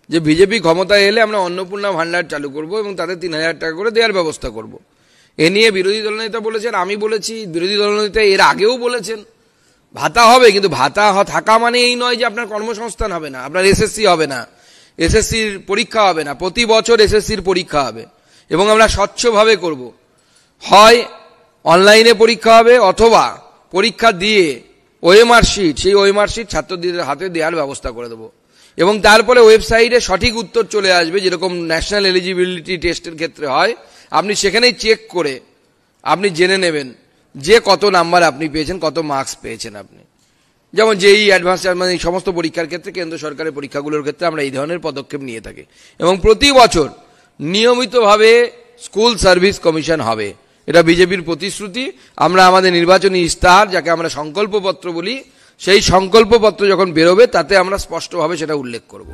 যে বিজেপি ক্ষমতায় এলে আমরা অন্নপূর্ণা ভান্ডার চালু করব এবং তাদের ৩,০০০ টাকা করে দেওয়ার ব্যবস্থা করব। এ নিয়ে বিরোধী দলনেতা বলেছেন, আমি বলেছি, বিরোধী দলনেতা এর আগেও বলেছেন ভাতা হবে, কিন্তু ভাতা থাকা মানে এই নয় যে আপনার কর্মসংস্থান হবে না, আপনার এসএসসি হবে না, এসএসসির পরীক্ষা হবে না। প্রতি বছর এসএসসির পরীক্ষা হবে এবং আমরা স্বচ্ছভাবে করব। হয় অনলাইনে পরীক্ষা হবে অথবা পরীক্ষা দিয়ে ওএমআর শিট, সেই ওএমআর শিট ছাত্রদের হাতে দেওয়ার ব্যবস্থা করে দেবো এবং তারপরে ওয়েবসাইটে সঠিক উত্তর চলে আসবে, যেরকম ন্যাশনাল এলিজিবিলিটি টেস্টের ক্ষেত্রে হয়। আপনি সেখানেই চেক করে আপনি জেনে নেবেন যে কত নাম্বার আপনি পেয়েছেন, কত মার্কস পেয়েছেন আপনি। যেমন যেই অ্যাডভান্স, মানে এই সমস্ত পরীক্ষার ক্ষেত্রে, কেন্দ্র সরকারের পরীক্ষাগুলোর ক্ষেত্রে আমরা এই ধরনের পদক্ষেপ নিয়ে থাকি এবং প্রতি বছর নিয়মিতভাবে স্কুল সার্ভিস কমিশন হবে। এটা বিজেপির প্রতিশ্রুতি। আমরা আমাদের নির্বাচনী ইস্তাহার, যাকে আমরা সংকল্পপত্র বলি, সেই সংকল্পপত্র যখন বেরোবে তাতে আমরা স্পষ্টভাবে সেটা উল্লেখ করব।